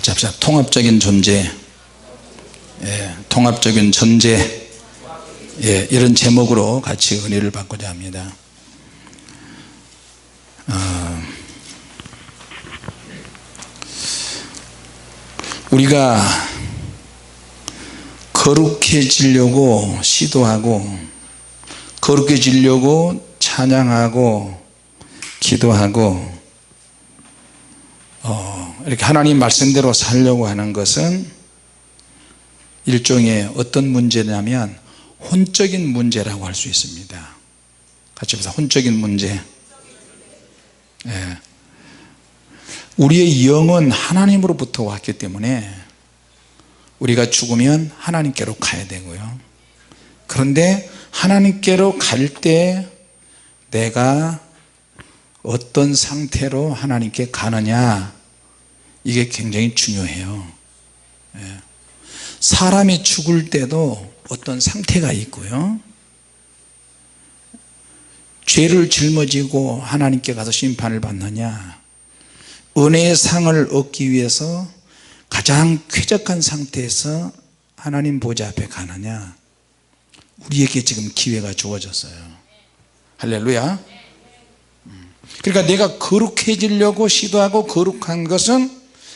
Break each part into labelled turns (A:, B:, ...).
A: 같이 합시다. 통합적인 존재, 통합적인 존재, 이런 제목으로 같이 은혜를 받고자 합니다. 우리가 거룩해지려고 시도하고, 거룩해지려고 찬양하고 기도하고 이렇게 하나님 말씀대로 살려고 하는 것은 일종의 어떤 문제냐면 혼적인 문제라고 할 수 있습니다. 같이 보세요. 혼적인 문제. 우리의 영은 하나님으로부터 왔기 때문에 우리가 죽으면 하나님께로 가야 되고요. 그런데 하나님께로 갈 때 내가 어떤 상태로 하나님께 가느냐, 이게 굉장히 중요해요. 사람이 죽을 때도 어떤 상태가 있고요, 죄를 짊어지고 하나님께 가서 심판을 받느냐, 은혜의 상을 얻기 위해서 가장 쾌적한 상태에서 하나님 보좌 앞에 가느냐, 우리에게 지금 기회가 주어졌어요. 할렐루야. 그러니까 내가 거룩해지려고 시도하고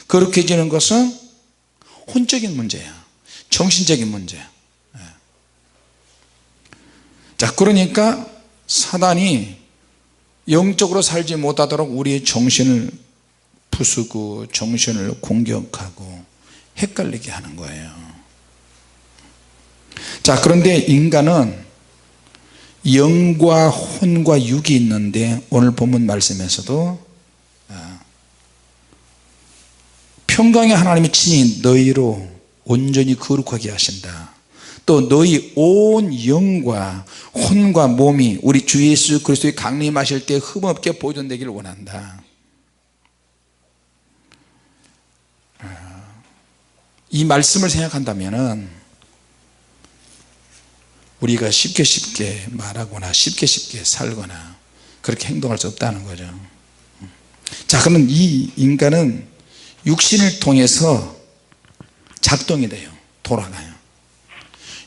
A: 거룩해지는 것은 혼적인 문제야. 정신적인 문제야. 자, 그러니까 사단이 영적으로 살지 못하도록 우리의 정신을 부수고 정신을 공격하고 헷갈리게 하는 거예요. 자, 그런데 인간은 영과 혼과 육이 있는데, 오늘 본문 말씀에서도 평강의 하나님이 친히 너희로 온전히 거룩하게 하신다. 또 너희 온 영과 혼과 몸이 우리 주 예수 그리스도의 강림하실 때 흠없게 보존되기를 원한다. 이 말씀을 생각한다면 우리가 쉽게 말하거나 쉽게 살거나 그렇게 행동할 수 없다는 거죠. 자, 그러면 이 인간은 육신을 통해서 작동이 돼요. 돌아가요.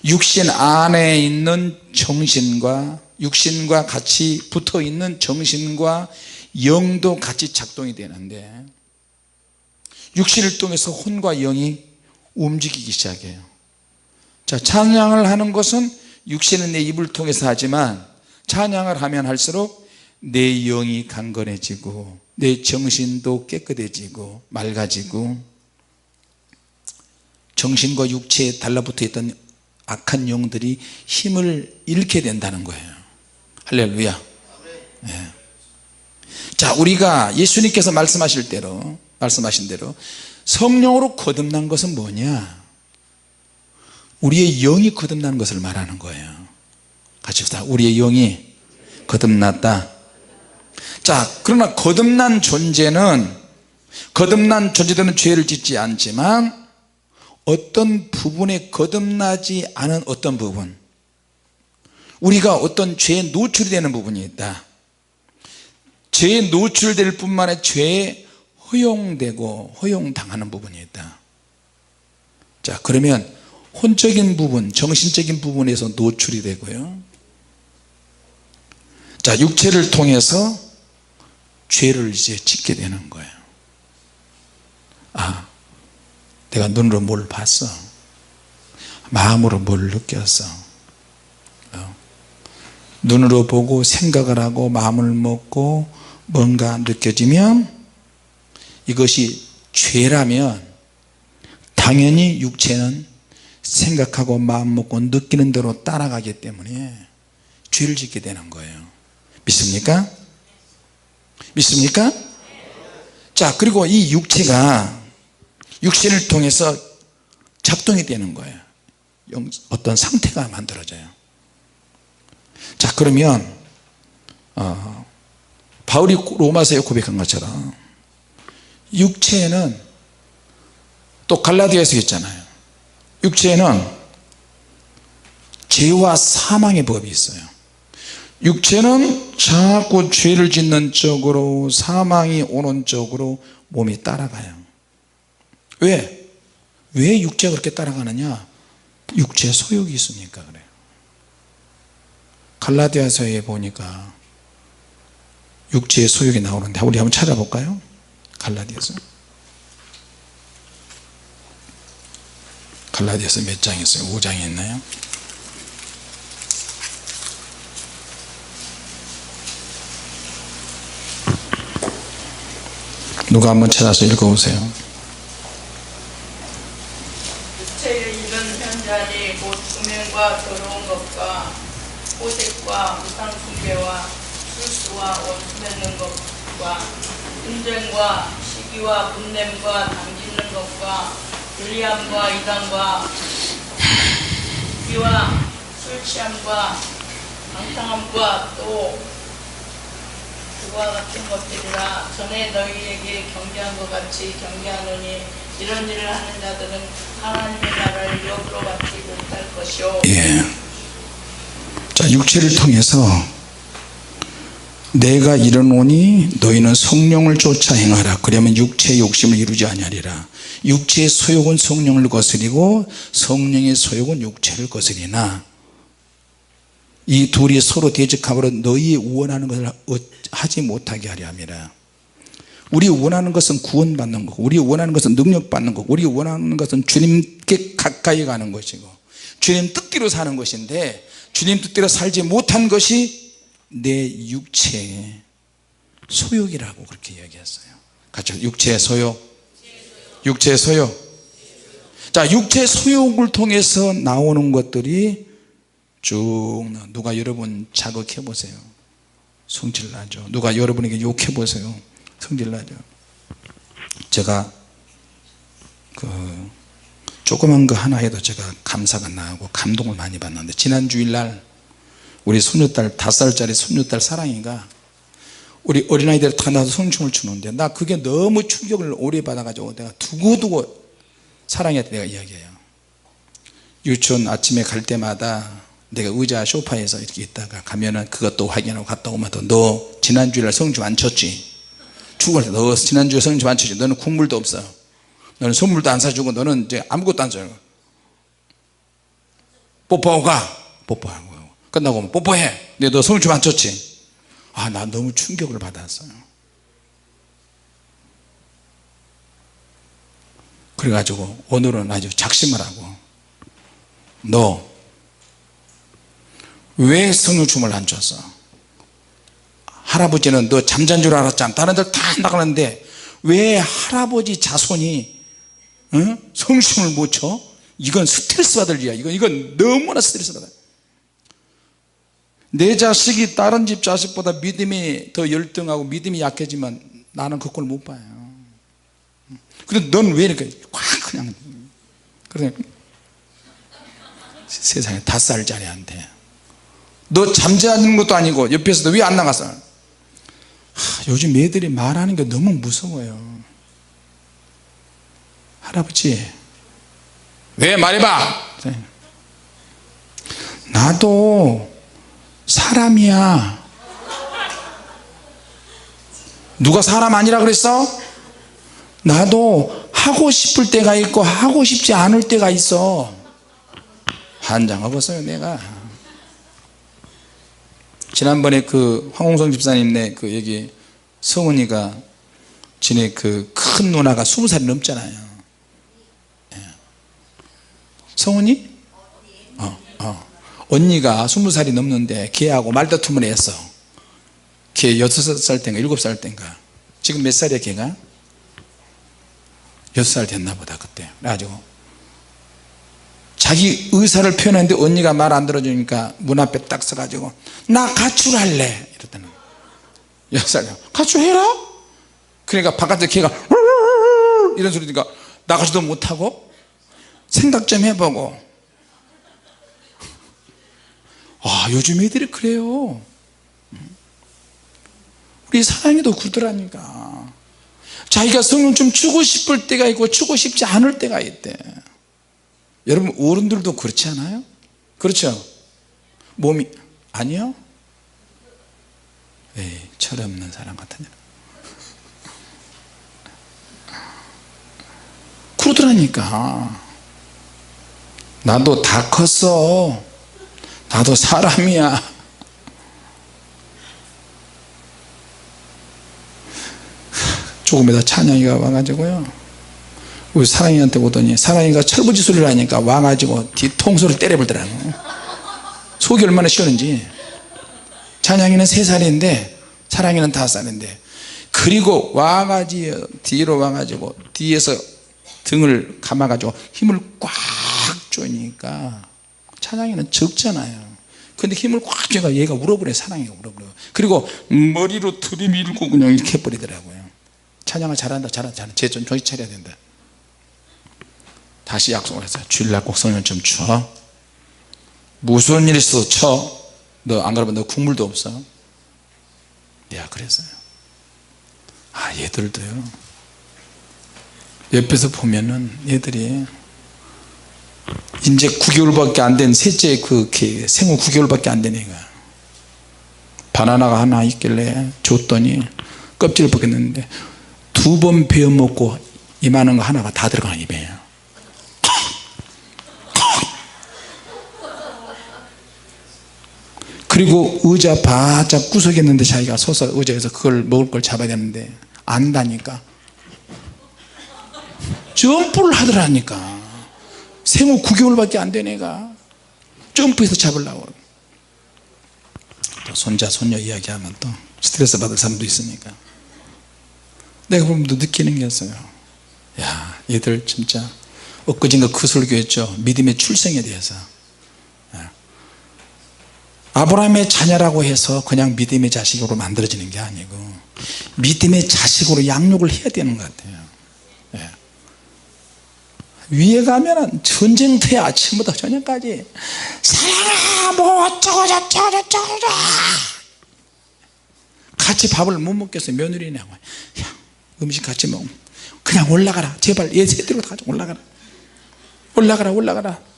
A: 육신 안에 있는 정신과, 육신과 같이 붙어있는 정신과 영도 같이 작동이 되는데, 육신을 통해서 혼과 영이 움직이기 시작해요. 자, 찬양을 하는 것은 육신은 내 입을 통해서 하지만, 찬양을 하면 할수록 내 영이 강건해지고 내 정신도 깨끗해지고 맑아지고, 정신과 육체에 달라붙어 있던 악한 영들이 힘을 잃게 된다는 거예요. 할렐루야. 자, 우리가 예수님께서 말씀하신 대로 성령으로 거듭난 것은 뭐냐? 우리의 영이 거듭난 것을 말하는 거예요. 같이 봅시다. 우리의 영이 거듭났다. 자, 그러나 거듭난 존재들은 죄를 짓지 않지만, 어떤 부분에 거듭나지 않은 어떤 부분, 우리가 어떤 죄에 노출이 되는 부분이 있다. 죄에 노출될 뿐만 아니라 죄에 허용되고 허용당하는 부분이 있다. 자, 그러면 혼적인 부분, 정신적인 부분에서 노출이 되고요, 자, 육체를 통해서 죄를 이제 짓게 되는 거예요. 내가 눈으로 뭘 봤어, 마음으로 뭘 느꼈어, 눈으로 보고 생각을 하고 마음을 먹고 뭔가 느껴지면 이것이 죄라면 당연히 육체는 생각하고 마음 먹고 느끼는 대로 따라가기 때문에 죄를 짓게 되는 거예요. 믿습니까? 믿습니까? 자, 그리고 이 육체가 육신을 통해서 작동이 되는 거예요. 어떤 상태가 만들어져요. 자, 그러면 바울이 로마서에 고백한 것처럼 육체에는, 또 갈라디아에서 했잖아요, 육체에는 죄와 사망의 법이 있어요. 육체는 자꾸 죄를 짓는 쪽으로, 사망이 오는 쪽으로 몸이 따라가요. 왜 육체가 그렇게 따라가느냐? 육체에 소욕이 있으니까 그래요. 갈라디아서에 보니까 육체의 소욕이 나오는데 우리 한번 찾아볼까요? 갈라디아서 몇 장에 있어요? 5장에 있나요? 누가 한번 찾아서 읽어보세요.
B: 육체의 이런 현자니 곧 음행과 더러운 것과 호색과 우상 숭배와 술수와 원수 맺는 것과 분쟁과 시기와 분냄과 당짓는 것과 불리함과 이단과 비와 술 취함과 방탕함과 또 그와 같은 것들이라. 전에 너희에게 경계한 것 같이 경계하노니 이런 일을 하는 자들은 하나님의 나라를 역으로 받지 못할 것이요.
A: 자, 육체를 통해서 내가 이르노니 너희는 성령을 쫓아 행하라. 그러면 육체의 욕심을 이루지 아니하리라. 육체의 소욕은 성령을 거스리고 성령의 소욕은 육체를 거스리나 이 둘이 서로 대적함으로 너희 원하는 것을 하지 못하게 하려 함이라. 우리 원하는 것은 구원받는 거고, 우리 원하는 것은 능력받는 거고, 우리 원하는 것은 주님께 가까이 가는 것이고 주님 뜻대로 사는 것인데, 주님 뜻대로 살지 못한 것이 내 육체의 소욕이라고 그렇게 이야기했어요. 같이 육체의 소욕. 육체의 소욕. 자, 육체의 소욕을 통해서 나오는 것들이 쭉 누가 여러분 자극해 보세요. 성질 나죠. 누가 여러분에게 욕해 보세요. 성질 나죠. 제가 조그만 거 하나 해도 제가 감사가 나고 감동을 많이 받는데, 지난 주일날 우리 손녀딸 5살짜리 손녀딸 사랑이가 우리 어린아이들 다 나서 성춤을 추는데, 나 그게 너무 충격을 오래 받아가지고 내가 두고두고 사랑이한테 내가 이야기해요. 유치원 아침에 갈 때마다 내가 의자 소파에서 이렇게 있다가 가면은 그것도 확인하고 갔다 오면 너 지난주일날 성춤 안 췄지? 죽을 때 너 지난주에 성춤 안 췄지? 너는 국물도 없어. 너는 선물도 안 사주고 너는 이제 아무것도 안 줘요. 뽀뽀하고 가. 뽀뽀하고 끝나고 오면 뽀뽀해. 근데 너 성춤 안 췄지? 아, 나 너무 충격을 받았어요. 그래가지고 오늘은 아주 작심을 하고, 너 왜 성춤을 안 췄어? 할아버지는 너 잠잔 줄 알았잖아. 다른 들 다 나가는데 왜 할아버지 자손이 성춤을 못 춰? 이건 스트레스 받을 일이야. 이건 너무나 스트레스 받아. 내 자식이 다른 집 자식보다 믿음이 더 열등하고 믿음이 약해지면 나는 그 꼴 못 봐요. 근데 넌 왜 이렇게 그냥 그래. 세상에 5살짜리한테 너 잠자는 것도 아니고 옆에서도 왜 안 나갔어? 요즘 애들이 말하는 게 너무 무서워요. 할아버지 왜 말해봐. 나도 사람이야. 누가 사람 아니라 그랬어? 나도 하고 싶을 때가 있고 하고 싶지 않을 때가 있어. 환장하겠어요 내가. 지난번에 황홍성 집사님네 여기 성은이가 지네 큰 누나가 20살이 넘잖아요. 성은이? 언니가 20살이 넘는데 걔하고 말다툼을 했어. 걔 6살 땐가 7살 땐가. 지금 몇 살이야 걔가? 6살 됐나 보다 그때. 그래가지고 자기 의사를 표현했는데 언니가 말 안 들어주니까 문 앞에 딱 서가지고 나 가출할래 이랬다는 거야. 6살. 가출해라? 그러니까 바깥에 걔가 이런 소리니까 나가지도 못하고 생각 좀 해보고. 요즘 애들이 그래요. 우리 사랑이도 그러더라니까. 자기가 성을 좀 추고 싶을 때가 있고 추고 싶지 않을 때가 있대. 여러분 어른들도 그렇지 않아요? 그렇죠? 몸이 아니요? 에이, 철없는 사람 같으냐. 그러더라니까. 나도 다 컸어. 나도 사람이야. 조금 이따 찬양이가 와가지고요, 우리 사랑이한테 오더니 사랑이가 철부지 소리를 하니까 와가지고 뒤통수를 때려버리더라고요. 속이 얼마나 시원한지. 찬양이는 3살인데 사랑이는 5살인데, 그리고 와가지고 뒤로 와가지고 뒤에서 등을 감아가지고 힘을 꽉 조이니까 찬양이는 적잖아요. 근데 힘을 꽉 줘가 얘가 울어버려요. 사랑이가 울어버려요. 그리고 머리로 들이밀고 그냥 이렇게 해버리더라고요. 찬양아 잘한다, 잘한다, 쟤 좀 정신 차려야 된다. 다시 약속을 했어요. 주일날 꼭 성령 좀 쳐. 무슨 일 있어도 쳐. 너 안 그러면 너 국물도 없어. 내가 그랬어요. 아, 얘들도요, 옆에서 보면은 얘들이 이제 9개월밖에 안 된 셋째, 생후 9개월밖에 안 된 애가 바나나가 하나 있길래 줬더니 껍질을 벗겼는데 2번 베어 먹고 이만한 거 하나가 다 들어가는 입이에요. 그리고 의자 바짝 구석했는데 자기가 서서 의자에서 그걸 먹을 걸 잡아야 되는데 안다니까 점프를 하더라니까. 생후 9개월밖에 안 된 애가 점프해서 잡으려고. 또 손자 손녀 이야기하면 또 스트레스 받을 사람도 있으니까 내가 보면 또 느끼는 게 있어요. 야, 얘들 진짜 엊그젠가 그 설교했죠. 믿음의 출생에 대해서. 아브라함의 자녀라고 해서 그냥 믿음의 자식으로 만들어지는 게 아니고 믿음의 자식으로 양육을 해야 되는 것 같아요. 예. 위에 가면은 전쟁터야. 아침부터 저녁까지 사랑아 뭐 어쩌고 저쩌고 저쩌고. 같이 밥을 못 먹겠어요. 며느리냐고. 야, 음식 같이 먹으면 그냥 올라가라. 제발 얘 새끼로 다 올라가라. 올라가라.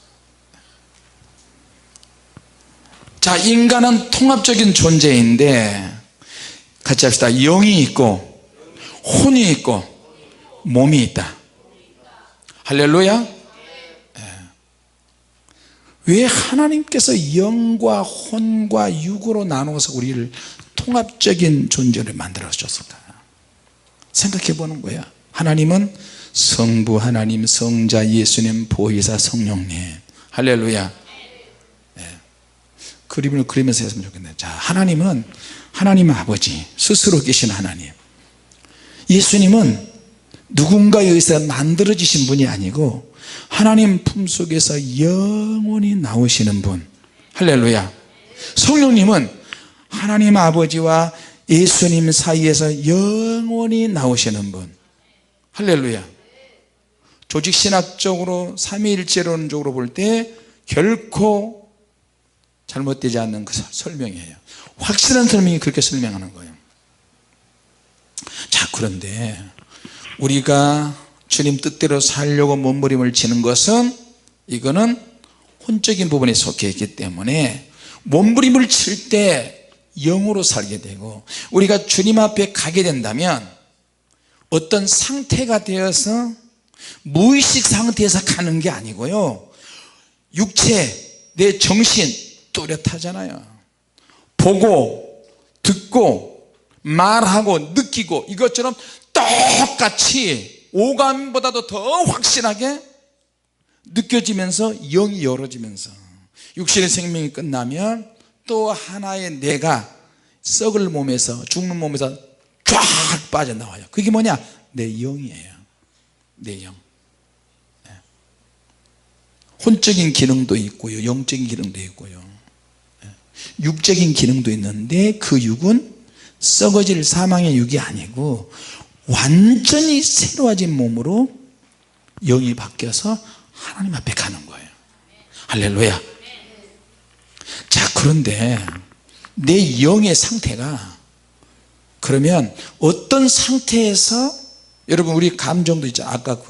A: 자, 인간은 통합적인 존재인데 같이 합시다. 영이 있고 혼이 있고 몸이 있다. 할렐루야. 네. 왜 하나님께서 영과 혼과 육으로 나눠서 우리를 통합적인 존재를 만들어 주셨을까? 생각해 보는 거야. 하나님은 성부 하나님, 성자 예수님, 보혜사 성령님. 할렐루야. 그림을 그리면서 했으면 좋겠네요. 자, 하나님은 하나님 아버지, 스스로 계신 하나님. 예수님은 누군가에 의해서 만들어지신 분이 아니고 하나님 품속에서 영원히 나오시는 분. 할렐루야. 성령님은 하나님 아버지와 예수님 사이에서 영원히 나오시는 분. 할렐루야. 조직신학적으로 삼위일체론적으로 볼 때 결코 잘못되지 않는 그 설명이에요. 확실한 설명이 그렇게 설명하는 거예요. 자, 그런데 우리가 주님 뜻대로 살려고 몸부림을 치는 것은 이거는 혼적인 부분에 속해 있기 때문에 몸부림을 칠 때 영으로 살게 되고, 우리가 주님 앞에 가게 된다면 어떤 상태가 되어서 무의식 상태에서 가는 게 아니고요, 육체, 내 정신 또렷하잖아요. 보고 듣고 말하고 느끼고 이것처럼 똑같이 오감보다도 더 확실하게 느껴지면서 영이 열어지면서 육신의 생명이 끝나면 또 하나의 내가 썩을 몸에서, 죽는 몸에서 쫙 빠져나와요. 그게 뭐냐? 내 영이에요. 내 영. 혼적인 기능도 있고요, 영적인 기능도 있고요, 육적인 기능도 있는데 그 육은 썩어질 사망의 육이 아니고 완전히 새로워진 몸으로 영이 바뀌어서 하나님 앞에 가는 거예요. 할렐루야. 자, 그런데 내 영의 상태가 그러면 어떤 상태에서, 여러분 우리 감정도 있죠. 아까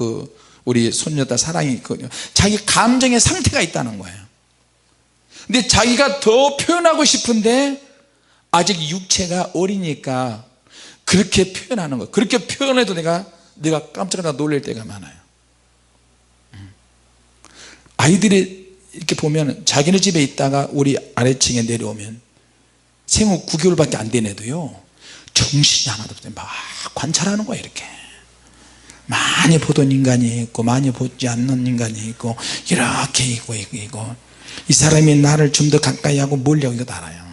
A: 우리 손녀딸 사랑이 자기 감정의 상태가 있다는 거예요. 근데 자기가 더 표현하고 싶은데 아직 육체가 어리니까 그렇게 표현하는 거예요. 그렇게 표현해도 내가 깜짝 놀랄 때가 많아요. 아이들이 이렇게 보면 자기네 집에 있다가 우리 아래층에 내려오면 생후 9개월밖에 안 된 애도요 정신이 하나도 없어요. 막 관찰하는 거예요. 이렇게 많이 보던 인간이 있고 많이 보지 않는 인간이 있고 이렇게 있고 이 사람이 나를 좀 더 가까이 하고 멀리 하고 이거 다 알아요.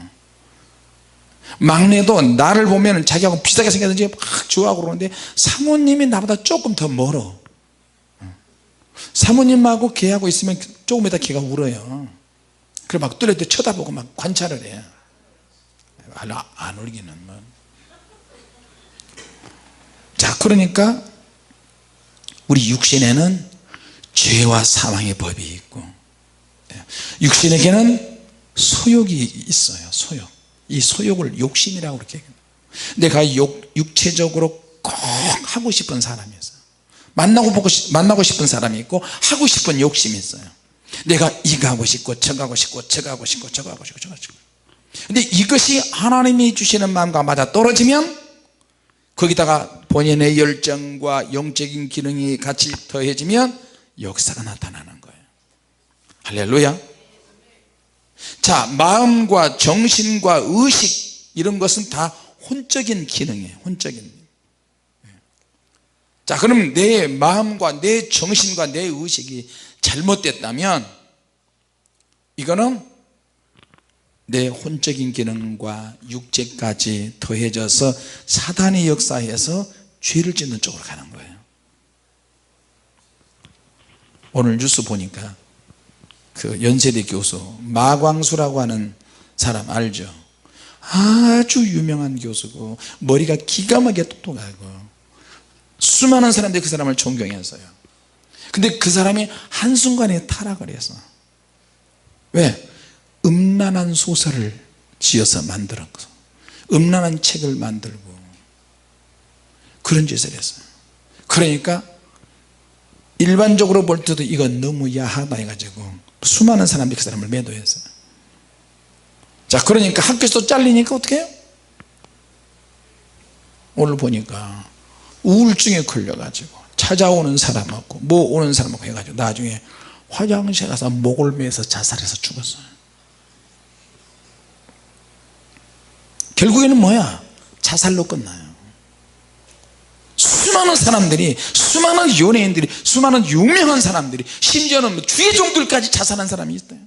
A: 막내도 나를 보면 자기하고 비슷하게 생겼는지 막 좋아하고 그러는데 사모님이 나보다 조금 더 멀어. 사모님하고 걔하고 있으면 조금 있다 걔가 울어요. 그래 막 뚫을 때 쳐다보고 막 관찰을 해요. 안 울기는 뭐. 자, 그러니까 우리 육신에는 죄와 사망의 법이 있고 육신에게는 소욕이 있어요. 소욕. 이 소욕을 욕심이라고 그렇게 해요. 내가 육체적으로 꼭 하고 싶은 사람이 있어요. 만나고 싶은 사람이 있고 하고 싶은 욕심이 있어요. 내가 이거 하고 싶고 저거 하고 싶고 저거 하고 싶고 저거 하고 싶고 저거 하고 싶고. 근데 이것이 하나님이 주시는 마음과 맞아 떨어지면 거기다가 본인의 열정과 영적인 기능이 같이 더해지면 역사가 나타나는 거예요. 할렐루야. 자, 마음과 정신과 의식 이런 것은 다 혼적인 기능이에요. 혼적인. 자, 그럼 내 마음과 내 정신과 내 의식이 잘못됐다면 이거는 내 혼적인 기능과 육체까지 더해져서 사단의 역사에서 죄를 짓는 쪽으로 가는 거예요. 오늘 뉴스 보니까 그 연세대 교수 마광수라고 하는 사람 알죠? 아주 유명한 교수고 머리가 기가 막히게 똑똑하고 수많은 사람들이 그 사람을 존경했어요. 근데 그 사람이 한순간에 타락을 했어. 왜? 음란한 소설을 지어서 만들었고 음란한 책을 만들고 그런 짓을 했어요. 그러니까 일반적으로 볼 때도 이건 너무 야하다 해가지고 수많은 사람들이 그 사람을 매도했어요. 자, 그러니까 학교에서 잘리니까 어떻게 해요? 오늘 보니까 우울증에 걸려가지고 찾아오는 사람 없고 뭐 오는 사람 없고 해가지고 나중에 화장실에 가서 목을 매서 자살해서 죽었어요. 결국에는 뭐야? 자살로 끝나요. 수많은 사람들이 수많은 연예인들이 수많은 유명한 사람들이 심지어는 주의 종들까지 자살한 사람이 있어요.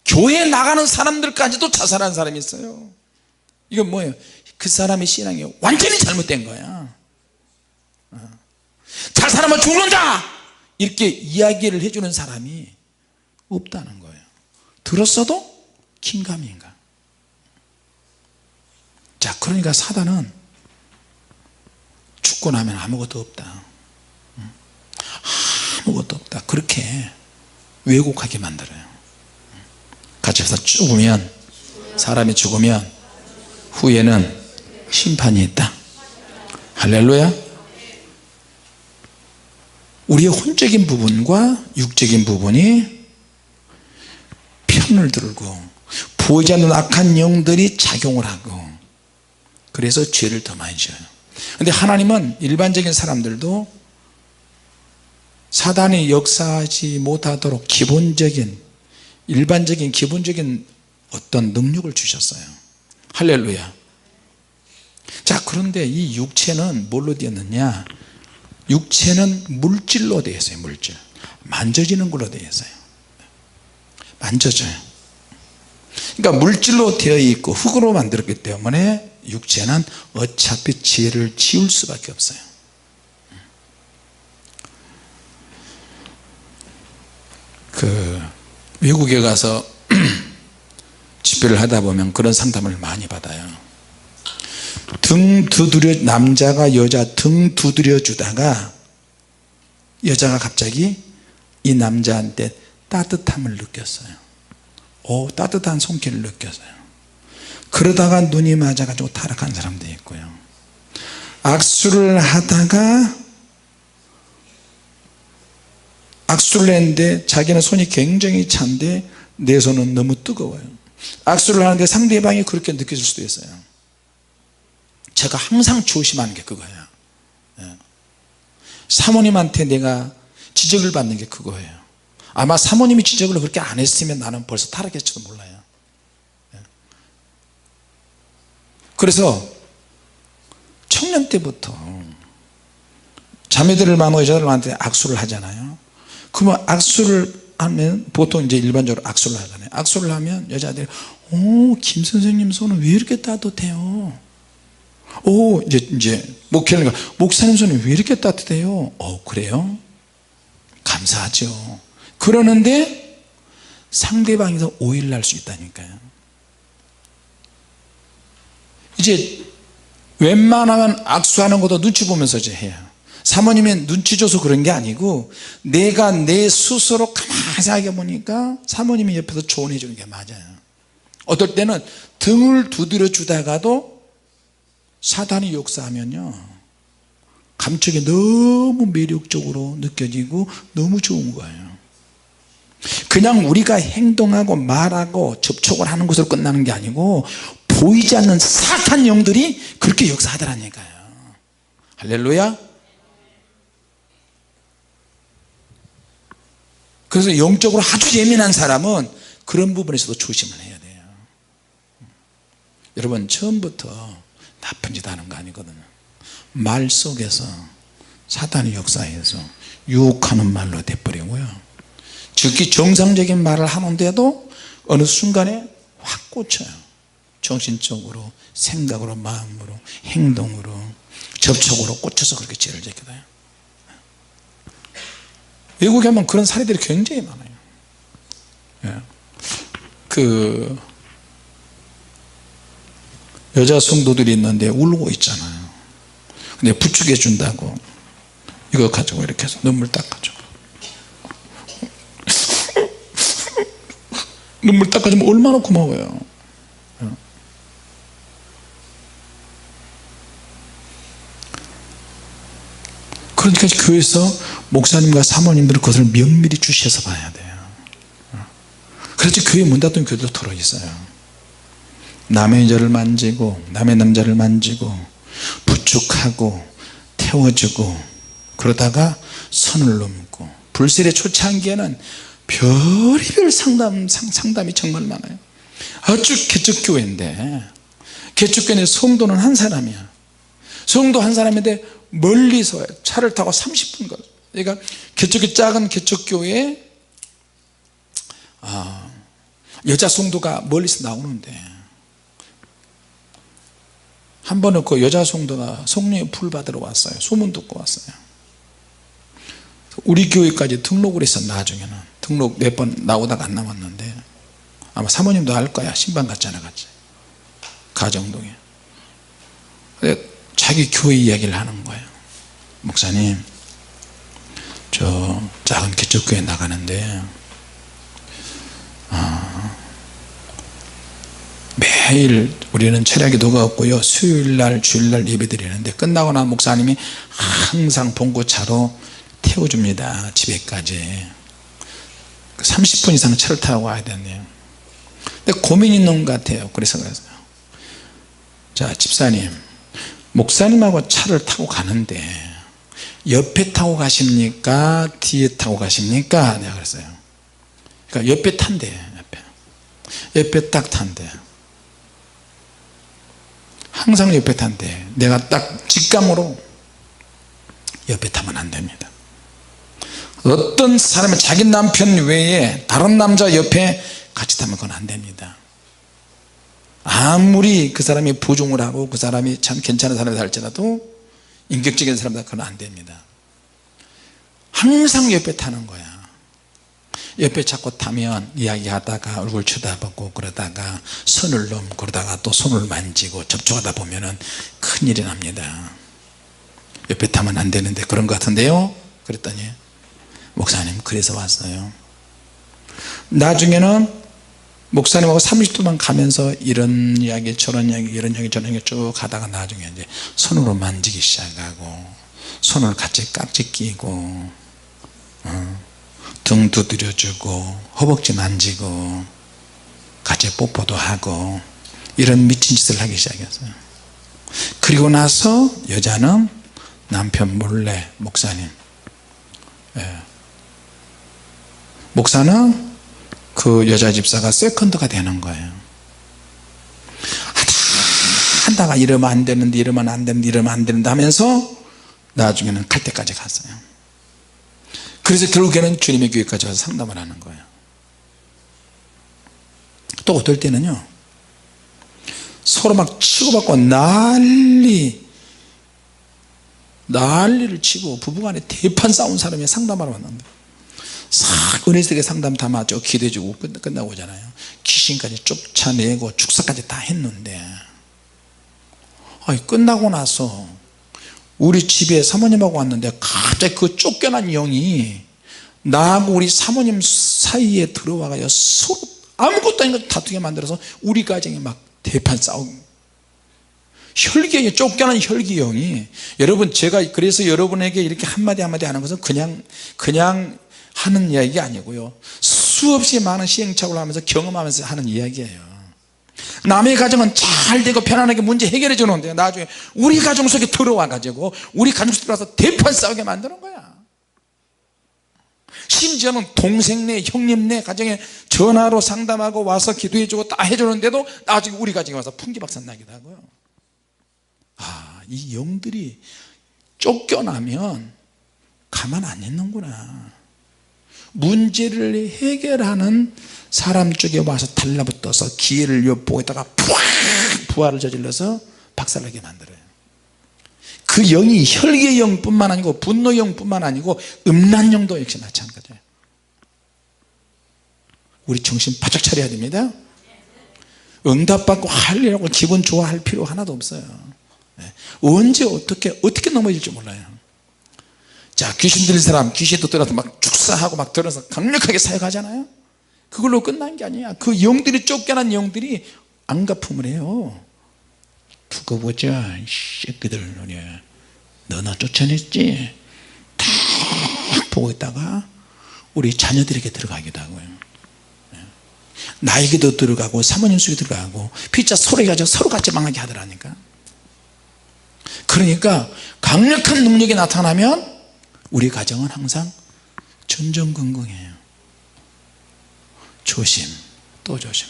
A: 교회 나가는 사람들까지도 자살한 사람이 있어요. 이건 뭐예요? 그 사람의 신앙이 완전히 잘못된 거야. 자살하면 죽는다 이렇게 이야기를 해주는 사람이 없다는 거예요. 들었어도 긴가민가. 자, 그러니까 사단은 죽고 나면 아무것도 없다, 아무것도 없다 그렇게 왜곡하게 만들어요. 같이 해서 죽으면 사람이 죽으면 후에는 심판이 있다. 할렐루야. 우리의 혼적인 부분과 육적인 부분이 편을 들고 보이지 않는 악한 영들이 작용을 하고 그래서 죄를 더 많이 지어요. 근데 하나님은 일반적인 사람들도 사단이 역사하지 못하도록 일반적인 기본적인 어떤 능력을 주셨어요. 할렐루야. 자, 그런데 이 육체는 뭘로 되었느냐? 육체는 물질로 되어 있어요. 물질. 만져지는 걸로 되어 있어요. 만져져요. 그러니까 물질로 되어 있고 흙으로 만들었기 때문에 육체는 어차피 죄를 지을 수밖에 없어요. 외국에 가서 집회를 하다 보면 그런 상담을 많이 받아요. 남자가 여자 등 두드려 주다가 여자가 갑자기 이 남자한테 따뜻함을 느꼈어요. 따뜻한 손길을 느꼈어요. 그러다가 눈이 맞아가지고 타락한 사람도 있고요. 악수를 하다가 악수를 했는데 자기는 손이 굉장히 찬데 내 손은 너무 뜨거워요. 악수를 하는데 상대방이 그렇게 느껴질 수도 있어요. 제가 항상 조심하는 게 그거예요. 사모님한테 내가 지적을 받는 게 그거예요. 아마 사모님이 지적을 그렇게 안 했으면 나는 벌써 타락했지도 몰라요. 그래서 청년 때부터 자매들을 만나고 여자들한테 악수를 하잖아요. 그러면 악수를 하면 보통 이제 일반적으로 악수를 하잖아요. 악수를 하면 여자들이 오, 김 선생님 손은 왜 이렇게 따뜻해요? 오, 이제 목회를 목사님 손이 왜 이렇게 따뜻해요? 그래요? 감사하죠. 그러는데 상대방에서 오해를 날 수 있다니까요. 이제 웬만하면 악수하는 것도 눈치 보면서 이제 해요. 사모님이 눈치 줘서 그런 게 아니고 내가 내 스스로 가만히 생각해 보니까 사모님이 옆에서 조언해 주는 게 맞아요. 어떨 때는 등을 두드려 주다가도 사단이 역사하면요 감촉이 너무 매력적으로 느껴지고 너무 좋은 거예요. 그냥 우리가 행동하고 말하고 접촉을 하는 것으로 끝나는 게 아니고 보이지 않는 사탄 영들이 그렇게 역사하더라니까요. 할렐루야. 그래서 영적으로 아주 예민한 사람은 그런 부분에서도 조심을 해야 돼요. 여러분 처음부터 나쁜 짓 하는 거 아니거든요. 말 속에서 사탄이 역사해서 유혹하는 말로 돼버리고요, 즉히 정상적인 말을 하는데도 어느 순간에 확 꽂혀요. 정신적으로, 생각으로, 마음으로, 행동으로, 접촉으로 꽂혀서 그렇게 죄를 짓게 돼요. 외국에 하면 그런 사례들이 굉장히 많아요. 그 여자 성도들이 있는데 울고 있잖아요. 근데 부축해 준다고 이거 가지고 이렇게 해서 눈물 닦아줘. 눈물 닦아주면 얼마나 고마워요. 그러니까 교회에서 목사님과 사모님들은 그것을 면밀히 주시해서 봐야 돼요. 그래서 교회 문 닫던 교회도 털어 있어요. 남의 여자를 만지고 남의 남자를 만지고 부축하고 태워주고 그러다가 선을 넘고 불세례 초창기에는 별의별 상담이 정말 많아요. 아주 개척교회인데 개척교회 성도는 한 사람이야. 성도 한 사람인데 멀리서 와요. 차를 타고 30분 가요. 그러니까 개척이 작은 개척교회에 여자 성도가 멀리서 나오는데 한 번은 그 여자 성도가 성령의 불 받으러 왔어요. 소문 듣고 왔어요. 우리 교회까지 등록을 했어. 나중에는 등록 몇 번 나오다가 안 나왔는데 아마 사모님도 알 거야. 신방 갔잖아 같이 가정동에. 자기 교회 이야기를 하는 거예요. 목사님 저 작은 개척교회 나가는데 매일 우리는 철야기도가 없고요, 수요일날 주일날 예배드리는데 끝나고 나면 목사님이 항상 봉고차로 태워줍니다. 집에까지 30분 이상 차를 타고 와야 되네요. 근데 고민이 있는 것 같아요. 그래서 자 집사님, 목사님하고 차를 타고 가는데 옆에 타고 가십니까 뒤에 타고 가십니까? 내가 그랬어요. 그러니까 옆에 탄대. 옆에 딱 탄대. 항상 옆에 탄대. 내가 딱 직감으로 옆에 타면 안 됩니다. 어떤 사람은 자기 남편 외에 다른 남자 옆에 같이 타면 그건 안 됩니다. 아무리 그 사람이 보증을 하고 그 사람이 참 괜찮은 사람이다 할지라도 인격적인 사람이다 그건 안 됩니다. 항상 옆에 타는 거야. 옆에 자꾸 타면 이야기하다가 얼굴 쳐다보고 그러다가 선을 넘고 그러다가 또 손을 만지고 접촉하다 보면은 큰일이 납니다. 옆에 타면 안 되는데 그런 것 같은데요. 그랬더니 목사님 그래서 왔어요. 나중에는 목사님하고 30도만 가면서 이런 이야기 저런 이야기 이런 이야기 저런 이야기 쭉 가다가 나중에 이제 손으로 만지기 시작하고 손을 같이 깍지 끼고 등 두드려주고 허벅지 만지고 같이 뽀뽀도 하고 이런 미친 짓을 하기 시작했어요. 그리고 나서 여자는 남편 몰래 목사님 목사는 그 여자 집사가 세컨드가 되는 거예요. 하다가 이러면 안 되는데 이러면 안 되는데 이러면 안 되는데 하면서 나중에는 갈 때까지 갔어요. 그래서 결국에는 주님의 교회까지 와서 상담을 하는 거예요. 또 어떨 때는요, 서로 막 치고받고 난리를 치고 부부간에 대판 싸운 사람이 상담하러 왔는데 싹 은혜스럽게 상담 다 맞죠. 기도해주고 끝나고 오잖아요. 귀신까지 쫓아내고 축사까지 다 했는데, 끝나고 나서 우리 집에 사모님하고 왔는데 갑자기 그 쫓겨난 영이 나하고 우리 사모님 사이에 들어와가지고 서로 아무것도 아닌 것 다투게 만들어서 우리 가정에 막 대판 싸우고, 혈기에 쫓겨난 혈기영이, 여러분 제가 그래서 여러분에게 이렇게 한마디 한마디 하는 것은 그냥 하는 이야기 아니고요, 수없이 많은 시행착오를 하면서 경험하면서 하는 이야기예요. 남의 가정은 잘 되고 편안하게 문제 해결해 주는데 나중에 우리 가정 속에 들어와 가지고 우리 가정 속에 들어와서 대판 싸우게 만드는 거야. 심지어는 동생네 형님네 가정에 전화로 상담하고 와서 기도해 주고 다 해주는데도 나중에 우리 가정에 와서 풍기박산 나기도 하고요. 이 영들이 쫓겨나면 가만 안 있는구나. 문제를 해결하는 사람 쪽에 와서 달라붙어서 기회를 엿보고다가 부활을 저질러서 박살나게 만들어요. 그 영이 혈기의 영뿐만 아니고 분노의 영뿐만 아니고 음란 영도 역시 마찬가지예요. 우리 정신 바짝 차려야 됩니다. 응답받고 하려고 기분 좋아할 필요 하나도 없어요. 언제 어떻게 넘어질지 몰라요. 자, 귀신 들린 사람 귀신도 들어서 막 축사하고 막 들어서 강력하게 사역하잖아요. 그걸로 끝난 게 아니야. 그 영들이, 쫓겨난 영들이 안가품을 해요. 두고 보자 이 새끼들, 너나 쫓아냈지. 딱 보고 있다가 우리 자녀들에게 들어가기도 하고요, 나에게도 들어가고 사모님 속에 들어가고 피자 서로 해가지고 서로 같이 망하게 하더라니까. 그러니까 강력한 능력이 나타나면 우리 가정은 항상 전전긍긍해요. 조심 또 조심.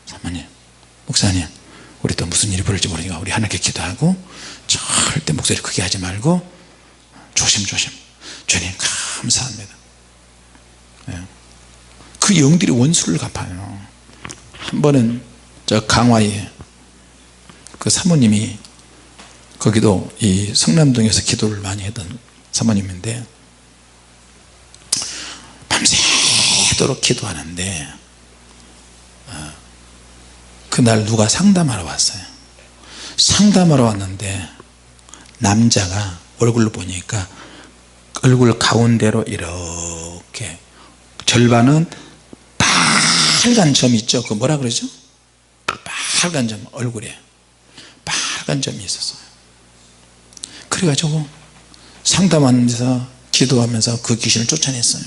A: 사모님, 목사님, 우리 또 무슨 일이 벌어질지 모르니까 우리 하나님께 기도하고 절대 목소리 크게 하지 말고 조심. 주님 감사합니다. 그 영들이 원수를 갚아요. 한 번은 저 강화에 그 사모님이, 거기도 이 성남동에서 기도를 많이 했던 사모님인데, 밤새도록 기도하는데 그날 누가 상담하러 왔어요. 상담하러 왔는데 남자가 얼굴로 보니까 얼굴 가운데로 이렇게 절반은 빨간 점 있죠. 그 뭐라 그러죠? 빨간 점, 얼굴에 빨간 점이 있었어요. 그래가지고 상담하면서 기도하면서 그 귀신을 쫓아냈어요.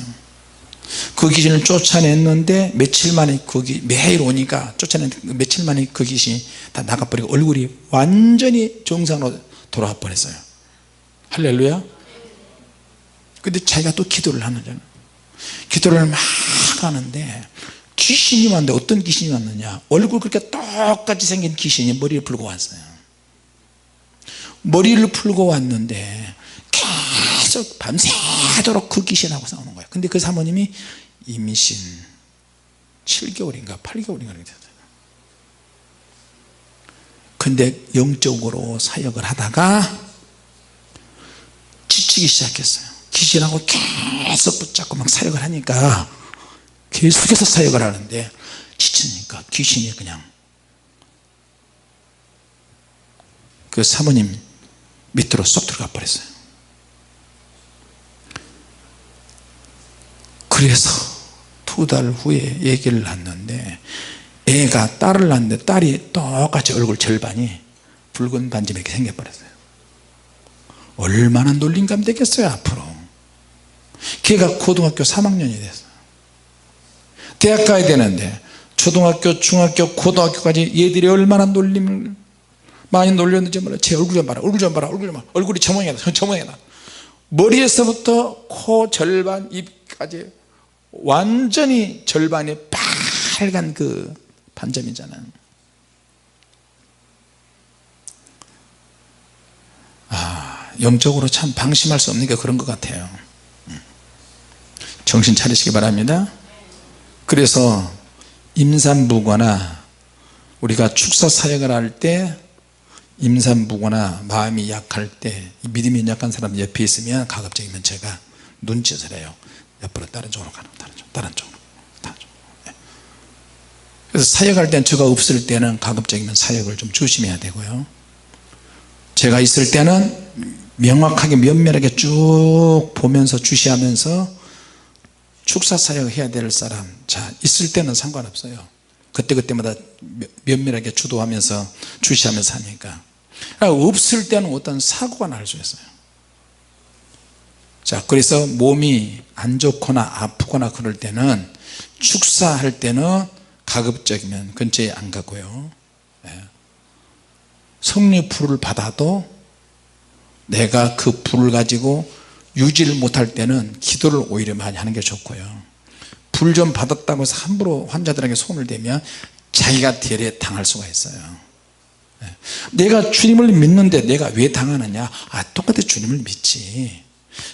A: 그 귀신을 쫓아냈는데 며칠 만에 매일 오니까 쫓아냈는데 며칠 만에 그 귀신이 다 나가버리고 얼굴이 완전히 정상으로 돌아와 버렸어요. 할렐루야. 근데 자기가 또 기도를 하는, 기도를 막 하는데 귀신이 왔는데, 어떤 귀신이 왔느냐, 얼굴 그렇게 똑같이 생긴 귀신이 머리를 풀고 왔어요. 머리를 풀고 왔는데 계속 밤새도록 그 귀신하고 싸우는 거예요. 근데 그 사모님이 임신 7개월인가 8개월인가 그렇게 됐어요. 근데 영적으로 사역을 하다가 지치기 시작했어요. 귀신하고 계속 붙잡고 막 사역을 하니까, 계속해서 사역을 하는데 지치니까 귀신이 그냥 그 사모님 밑으로 쏙 들어가 버렸어요. 그래서 2달 후에 얘기를 낳았는데, 애가 딸을 낳았는데 딸이 똑같이 얼굴 절반이 붉은 반점 이렇게 생겨버렸어요. 얼마나 놀림감 되겠어요. 앞으로 걔가 고등학교 3학년이 됐어요. 대학 가야 되는데 초등학교, 중학교, 고등학교까지 얘들이 얼마나 놀림을 많이 놀렸는지 몰라요. 제 얼굴 좀 봐라, 얼굴 좀 봐라, 얼굴 좀 봐라. 얼굴이 저 모양이다, 저 모양이다. 머리에서부터 코 절반, 입까지 완전히 절반이 빨간 그 반점이잖아요. 영적으로 참 방심할 수 없는 게 그런 것 같아요. 정신 차리시기 바랍니다. 그래서 임산부거나 우리가 축사 사역을 할 때 임산부거나 마음이 약할 때 믿음이 약한 사람 옆에 있으면 가급적이면 제가 눈짓을 해요. 옆으로 다른 쪽으로 가는, 다른 쪽으로. 그래서 사역할 때는 제가 없을 때는 가급적이면 사역을 좀 조심해야 되고요. 제가 있을 때는 명확하게 면밀하게 쭉 보면서 주시하면서 축사 사역을 해야 될 사람, 자 있을 때는 상관없어요. 그때그때마다 면밀하게 주도하면서 주시하면서 하니까. 없을 때는 어떤 사고가 날 수 있어요. 자 그래서 몸이 안 좋거나 아프거나 그럴 때는 축사할 때는 가급적이면 근처에 안 가고요. 성령의 불을 받아도 내가 그 불을 가지고 유지를 못할 때는 기도를 오히려 많이 하는 게 좋고요. 불 좀 받았다고 해서 함부로 환자들에게 손을 대면 자기가 대례 당할 수가 있어요. 내가 주님을 믿는데 내가 왜 당하느냐, 똑같이 주님을 믿지.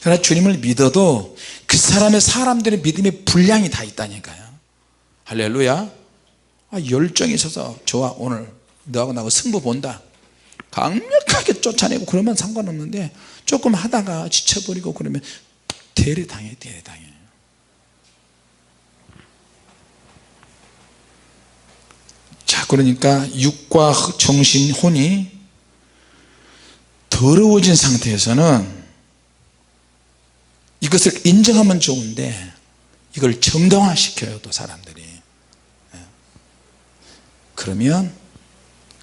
A: 그러나 주님을 믿어도 그 사람들의 믿음의 분량이 다 있다니까요. 할렐루야. 열정이 있어서 좋아, 오늘 너하고 나하고 승부 본다, 강력하게 쫓아내고 그러면 상관없는데 조금 하다가 지쳐버리고 그러면 대례당해. 자 그러니까 육과 정신, 혼이 더러워진 상태에서는 이것을 인정하면 좋은데 이걸 정당화시켜요 또 사람들이. 그러면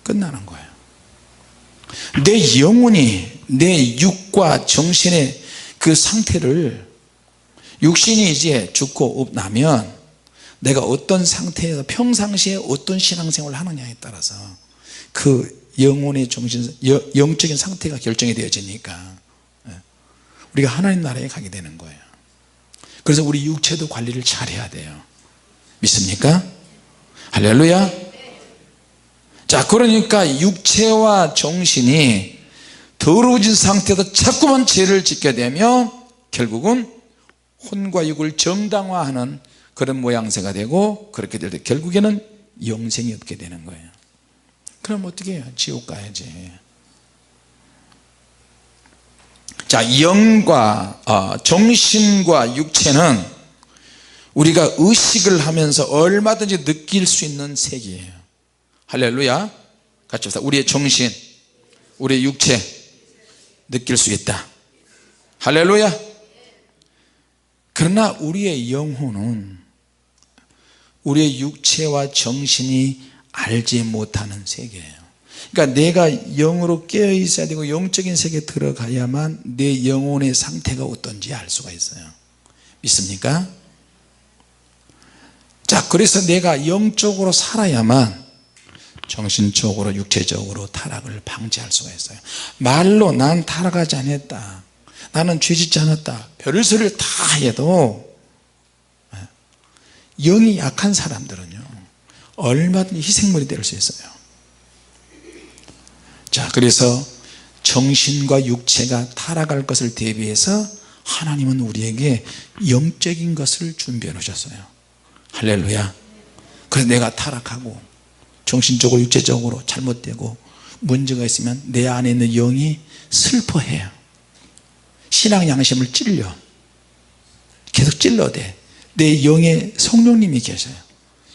A: 끝나는 거예요. 내 영혼이 내 육과 정신의 그 상태를, 육신이 이제 죽고 나면 내가 어떤 상태에서 평상시에 어떤 신앙생활을 하느냐에 따라서 그 영혼의 정신, 영적인 상태가 결정이 되어지니까 우리가 하나님 나라에 가게 되는 거예요. 그래서 우리 육체도 관리를 잘 해야 돼요. 믿습니까? 할렐루야. 자 그러니까 육체와 정신이 더러워진 상태에서 자꾸만 죄를 짓게 되면 결국은 혼과 육을 정당화하는 그런 모양새가 되고, 그렇게 될 때 결국에는 영생이 없게 되는 거예요. 그럼 어떻게 해요? 지옥 가야지. 자 영과 정신과 육체는 우리가 의식을 하면서 얼마든지 느낄 수 있는 세계예요. 할렐루야. 같이 합시다. 우리의 정신, 우리의 육체 느낄 수 있다. 할렐루야. 그러나 우리의 영혼은 우리의 육체와 정신이 알지 못하는 세계예요. 그러니까 내가 영으로 깨어 있어야 되고 영적인 세계에 들어가야만 내 영혼의 상태가 어떤지 알 수가 있어요. 믿습니까? 자 그래서 내가 영적으로 살아야만 정신적으로 육체적으로 타락을 방지할 수가 있어요. 말로 난 타락하지 않았다, 나는 죄짓지 않았다, 별소리를 다 해도 영이 약한 사람들은요 얼마든지 희생물이 될 수 있어요. 자 그래서 정신과 육체가 타락할 것을 대비해서 하나님은 우리에게 영적인 것을 준비해 놓으셨어요. 할렐루야. 그래서 내가 타락하고 정신적으로 육체적으로 잘못되고 문제가 있으면 내 안에 있는 영이 슬퍼해요. 신앙 양심을 찔려, 계속 찔러대. 내 영에 성령님이 계셔요.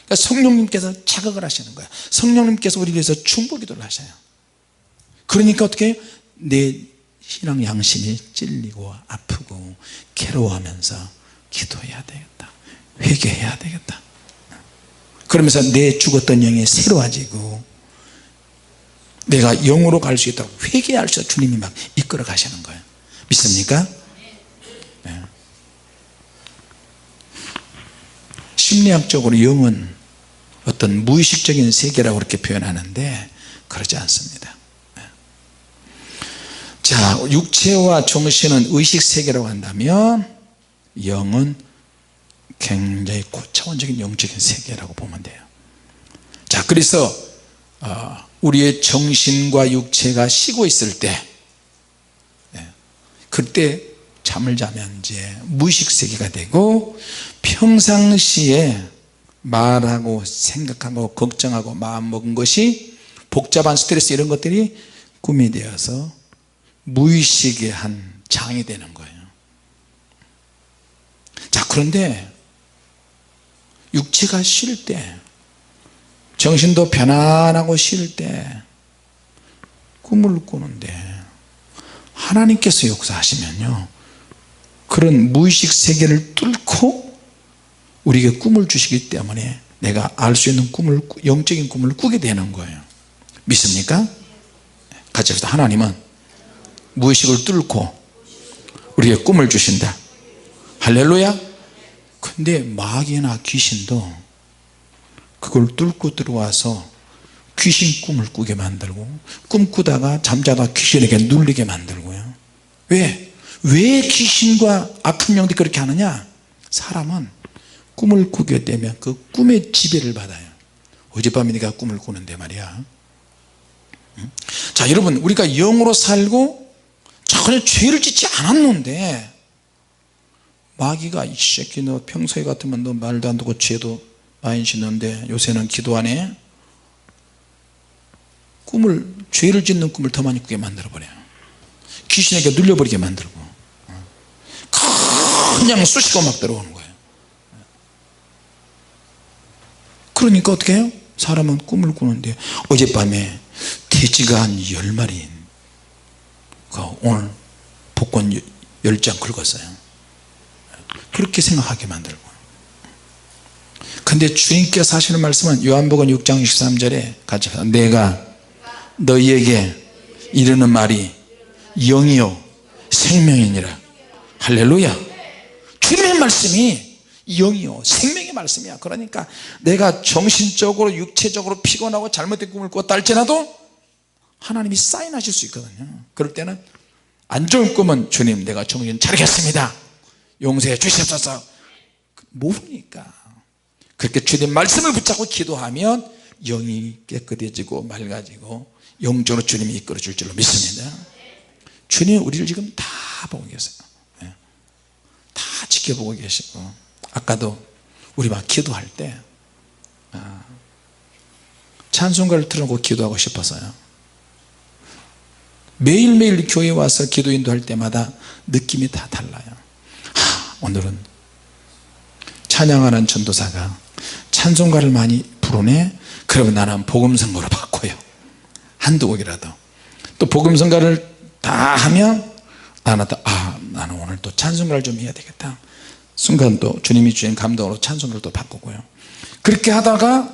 A: 그러니까 성령님께서 자극을 하시는 거야. 성령님께서 우리 위해서 중보기도를 하셔요. 그러니까 어떻게 해요? 내 신앙 양심이 찔리고 아프고 괴로워하면서 기도해야 되겠다, 회개해야 되겠다. 그러면서 내 죽었던 영이 새로워지고 내가 영으로 갈 수 있도록 회개할 수 있도록 주님이 막 이끌어 가시는 거예요. 믿습니까? 네. 심리학적으로 영은 어떤 무의식적인 세계라고 그렇게 표현하는데 그러지 않습니다. 네. 자 육체와 정신은 의식세계라고 한다면 영은 굉장히 고차원적인 영적인 세계라고 보면 돼요. 자, 그래서 우리의 정신과 육체가 쉬고 있을 때, 그때 잠을 자면 이제 무의식 세계가 되고, 평상시에 말하고 생각하고 걱정하고 마음먹은 것이 복잡한 스트레스 이런 것들이 꿈이 되어서 무의식의 한 장이 되는 거예요. 자, 그런데 육체가 쉴 때, 정신도 편안하고 쉴 때 꿈을 꾸는데 하나님께서 역사하시면요, 그런 무의식 세계를 뚫고 우리에게 꿈을 주시기 때문에 내가 알 수 있는 꿈을, 영적인 꿈을 꾸게 되는 거예요. 믿습니까? 같이 합시다. 하나님은 무의식을 뚫고 우리에게 꿈을 주신다. 할렐루야. 근데 마귀나 귀신도 그걸 뚫고 들어와서 귀신 꿈을 꾸게 만들고, 꿈꾸다가 잠자다 귀신에게 눌리게 만들고요. 왜 귀신과 악한 영들이 그렇게 하느냐? 사람은 꿈을 꾸게 되면 그 꿈의 지배를 받아요. 어젯밤에 네가 꿈을 꾸는데 말이야. 자, 여러분, 우리가 영으로 살고 전혀 죄를 짓지 않았는데 마귀가 이 새끼 너 평소에 같으면 너 말도 안 듣고 죄도 많이 짓는데 요새는 기도 안 해? 죄를 짓는 꿈을 더 많이 꾸게 만들어버려요. 귀신에게 눌려버리게 만들고 그냥 쑤시고 막 들어오는 거예요. 그러니까 어떻게 해요? 사람은 꿈을 꾸는데 어젯밤에 돼지가 한 10마리 오늘 복권 10장 긁었어요. 그렇게 생각하게 만들고. 근데 주님께서 하시는 말씀은 요한복음 6장 23절에 같이 내가 너희에게 이르는 말이 영이요 생명이니라. 할렐루야. 주님의 말씀이 영이요 생명의 말씀이야. 그러니까 내가 정신적으로 육체적으로 피곤하고 잘못된 꿈을 꿨다 할지라도 하나님이 사인하실 수 있거든요. 그럴 때는 안 좋은 꿈은 주님 내가 정신 차리겠습니다, 용서해 주시옵소서. 모르니까 그렇게 주님 말씀을 붙잡고 기도하면 영이 깨끗해지고 맑아지고 영적으로 주님이 이끌어 줄 줄로 믿습니다. 주님이 우리를 지금 다 보고 계세요. 다 지켜보고 계시고, 아까도 우리 막 기도할 때 찬송가를 틀어놓고 기도하고 싶어서요. 매일매일 교회에 와서 기도 인도할 때마다 느낌이 다 달라요. 오늘은 찬양하는 전도사가 찬송가를 많이 부르네. 그러면 나는 복음성가로 바꿔요. 한두 곡이라도. 또 복음성가를 다 하면 나는 오늘 또 찬송가를 좀 해야 되겠다. 순간 또 주님이 주신 감동으로 찬송가를 또 바꾸고요. 그렇게 하다가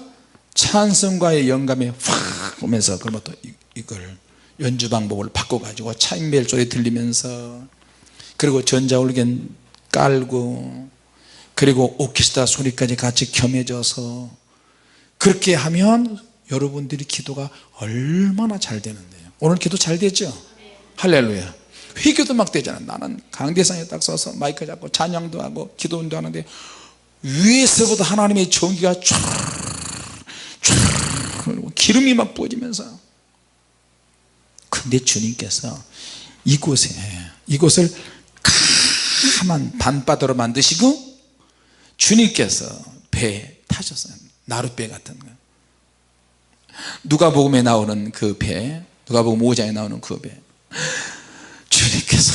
A: 찬송가의 영감이 확 오면서 그러면 또 이걸 연주 방법을 바꿔가지고 차인벨 소리 들리면서, 그리고 전자올겐 깔고, 그리고 오케스트라 소리까지 같이 겸해져서 그렇게 하면 여러분들이 기도가 얼마나 잘 되는데요. 오늘 기도 잘 됐죠? 할렐루야. 회개도 막 되잖아요. 나는 강대상에 딱 서서 마이크 잡고 찬양도 하고 기도도 하는데 위에서부터 하나님의 전기가 쫙 기름이 막 부어지면서, 근데 주님께서 이곳을 까만 밤바다로 만드시고 주님께서 배에 타셨어요. 나룻배 같은 거. 누가복음에 나오는 그 배, 누가복음 5장에 나오는 그 배, 주님께서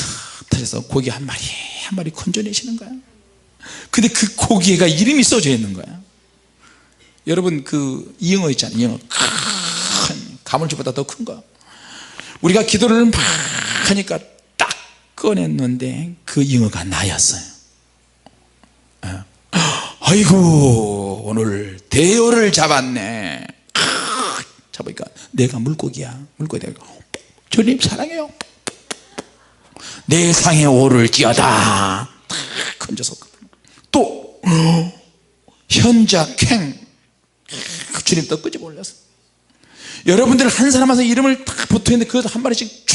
A: 타셔서 고기 한 마리 한 마리 건져내시는 거야. 근데 그 고기가 이름이 써져 있는 거야. 여러분 그 잉어 있잖아요. 잉어 큰 가물치보다 더 큰 거. 우리가 기도를 막 하니까 딱 꺼냈는데 그 잉어가 나였어요. 아이고 오늘 대어를 잡았네. 잡으니까 내가 물고기야. 물고기야. 주님 사랑해요. 내 상에 오를 지어다. 건져서 또 현자캥, 주님 또 끄집어 올렸어. 여러분들 한 사람 한 사람 이름을 딱 붙어있는데 그것도 한 마리씩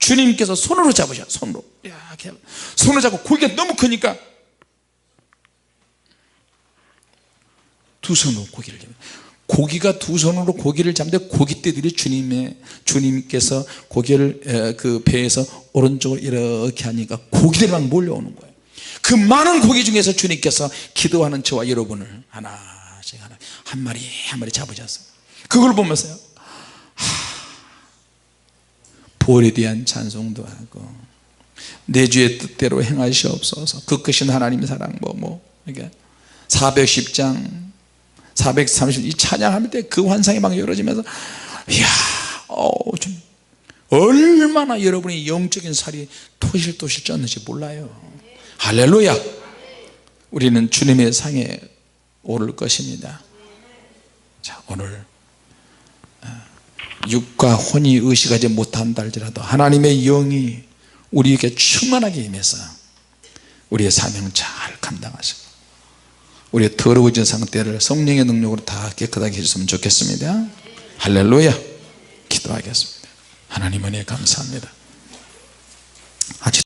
A: 주님께서 손으로 잡으셔. 손으로 이렇게 손으로 잡고 고기가 너무 크니까 두 손으로 고기를 잡아요. 고기가 두 손으로 고기를 잡는데 고깃대들이 주님께서 고기를 그 배에서 오른쪽으로 이렇게 하니까 고기들이 막 몰려오는 거예요. 그 많은 고기 중에서 주님께서 기도하는 저와 여러분을 하나씩 한 마리 한 마리 잡으셨어요. 그걸 보면서요, 벌에 대한 찬송도 하고 내 주의 뜻대로 행하시옵소서, 그 크신 하나님의 사랑 이게 410장 430 이 찬양할 때 그 환상이 막 열어지면서 이야, 좀 얼마나 여러분이 영적인 살이 토실토실 쪘는지 몰라요. 할렐루야. 우리는 주님의 상에 오를 것입니다. 자, 오늘 육과 혼이 의식하지 못한다 할지라도 하나님의 영이 우리에게 충만하게 임해서 우리의 사명 잘 감당하시고 우리의 더러워진 상태를 성령의 능력으로 다 깨끗하게 해주시면 좋겠습니다. 할렐루야. 기도하겠습니다. 하나님 은혜 감사합니다.